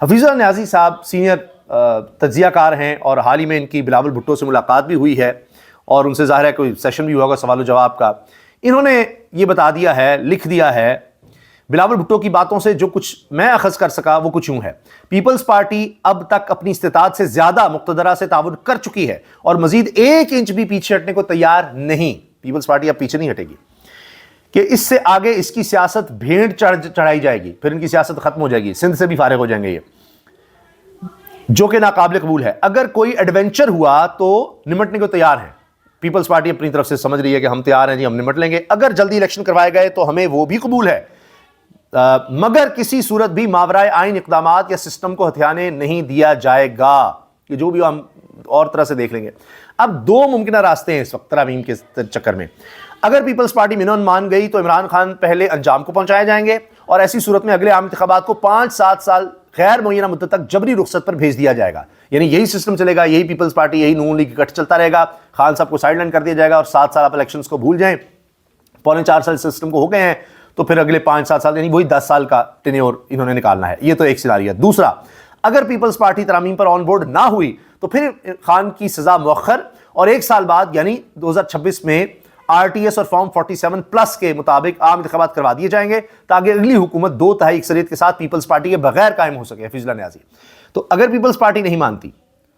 حفیظ نیازی صاحب سینئر تجزیہ کار ہیں اور حال ہی میں ان کی بلاول بھٹو سے ملاقات بھی ہوئی ہے اور ان سے ظاہر ہے کوئی سیشن بھی ہوا ہوگا سوال و جواب کا. انہوں نے یہ بتا دیا ہے، لکھ دیا ہے بلاول بھٹو کی باتوں سے جو کچھ میں اخذ کر سکا وہ کچھ یوں ہے: پیپلز پارٹی اب تک اپنی استطاعت سے زیادہ مقتدرہ سے تعاون کر چکی ہے اور مزید 1 انچ بھی پیچھے ہٹنے کو تیار نہیں. پیپلز پارٹی اب پیچھے نہیں ہٹے گی کہ اس سے آگے اس کی سیاست بھیڑ چڑھائی جائے گی، پھر ان کی سیاست ختم ہو جائے گی، سندھ سے بھی فارغ ہو جائیں گے یہ، جو کہ ناقابل قبول ہے. اگر کوئی ایڈونچر ہوا تو نمٹنے کو تیار ہیں. پیپلز پارٹی اپنی طرف سے سمجھ رہی ہے کہ ہم تیار ہیں جی، ہم نمٹ لیں گے. اگر جلدی الیکشن کروائے گئے تو ہمیں وہ بھی قبول ہے، مگر کسی صورت بھی ماورائے آئین اقدامات یا سسٹم کو ہتھیانے نہیں دیا جائے گا. یہ جو بھی ہم اور طرح سے دیکھ لیں گے. اب 2 ممکنہ راستے ہیں اس وقت ترامیم کے چکر میں. اگر پیپلز پارٹی منون مان گئی تو عمران خان پہلے انجام کو پہنچائے جائیں گے اور ایسی صورت میں اگلے عام انتخابات کو 5-7 سال غیر معینہ مدت تک جبری رخصت پر بھیج دیا جائے گا. یعنی یہی سسٹم چلے گا، یہی پیپلز پارٹی، یہی نون لیگ گٹھ چلتا رہے گا. خان صاحب کو سائیڈ لائن کر دیا جائے گا اور 7 سال آپ الیکشنز کو بھول جائیں. 4.25 سال سسٹم کو ہو گئے ہیں تو پھر اگلے 5-7 سال یعنی وہی 10 سال کا ٹینیور انہوں نے نکالنا ہے. یہ تو ایک سیناریو ہے. دوسرا، اگر پیپلز پارٹی ترامیم پر آن بورڈ نہ ہوئی تو پھر خان کی سزا مؤخر اور 1 سال بعد یعنی 2026 میں RTS اور فارم 47+ کے مطابق عام انتخابات کروا دیے جائیں گے تاکہ اگلی حکومت 2/3 اکثریت کے ساتھ پیپلز پارٹی کے بغیر قائم ہو سکے. حفیظ اللہ نیازی. تو اگر پیپلز پارٹی نہیں مانتی،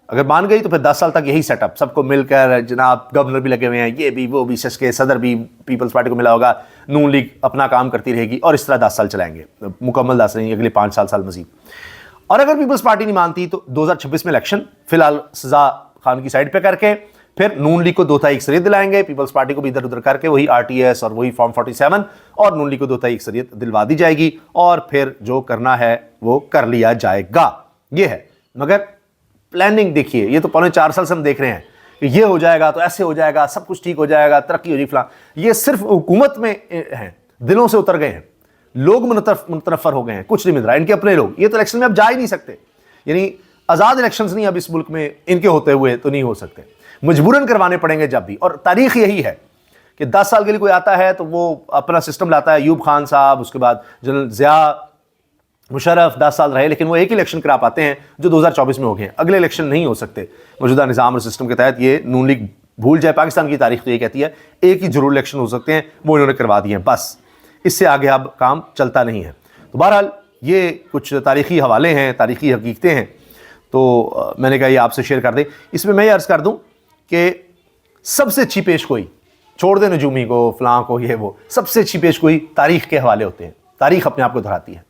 اگر مان گئی تو پھر 10 سال تک یہی سیٹ اپ، سب کو مل کر جناب گورنر بھی لگے ہوئے ہیں، یہ بھی وہ بھی، سیش کے صدر بھی پیپلز پارٹی کو ملا ہوگا، نون لیگ اپنا کام کرتی رہے گی اور اس طرح 10 سال چلائیں گے، مکمل 10 نہیں، اگلے 5 سال مزید. اور اگر پیپلز پارٹی نہیں مانتی تو 2026 میں الیکشن فی الحال سزا خان کی سائڈ پہ کر کے پھر نون لیگ کو 2/3 اکثریت دلائیں گے، پیپلز پارٹی کو بھی ادھر ادھر کر کے وہی RTS اور وہی فارم 47 اور نون لیگ کو 2/3 اکثریت دلوا دی جائے گی اور پھر جو کرنا ہے وہ کر لیا جائے گا. یہ ہے. مگر پلاننگ دیکھیے، یہ تو 4.25 سال سے ہم دیکھ رہے ہیں کہ یہ ہو جائے گا تو ایسے ہو جائے گا، سب کچھ ٹھیک ہو جائے گا، ترقی ہو جائے فلاں. یہ صرف حکومت میں ہیں، دلوں سے اتر گئے ہیں، لوگ متنفر ہو گئے ہیں، کچھ نہیں مل رہا. ان کے اپنے لوگ یہ تو الیکشن میں اب جا ہی نہیں سکتے. یعنی آزاد الیکشنز نہیں اب اس ملک میں ان کے ہوتے ہوئے تو نہیں ہو سکتے، مجبوراً کروانے پڑیں گے جب بھی. اور تاریخ یہی ہے کہ 10 سال کے لیے کوئی آتا ہے تو وہ اپنا سسٹم لاتا ہے. ایوب خان صاحب، اس کے بعد جنرل ضیاء، مشرف 10 سال رہے لیکن وہ ایک ہی الیکشن کرا پاتے ہیں جو 2024 میں ہو گئے ہیں. اگلے الیکشن نہیں ہو سکتے موجودہ نظام اور سسٹم کے تحت. یہ نون لیگ بھول جائے، پاکستان کی تاریخ تو یہ کہتی ہے ایک ہی ضرور الیکشن ہو سکتے ہیں، وہ انہوں نے کروا دیے ہیں بس. اس سے آگے اب کام چلتا نہیں ہے. تو بہرحال یہ کچھ تاریخی حوالے ہیں، تاریخی حقیقتیں ہیں، تو میں نے کہا یہ آپ سے شیئر کر دیں. اس میں یہ عرض کر دوں کہ سب سے اچھی پیش گوئی، چھوڑ دیں نجومی کو، فلاں کو، یہ وہ، سب سے اچھی پیش گوئی تاریخ کے حوالے ہوتے ہیں. تاریخ اپنے آپ کو دہراتی ہے.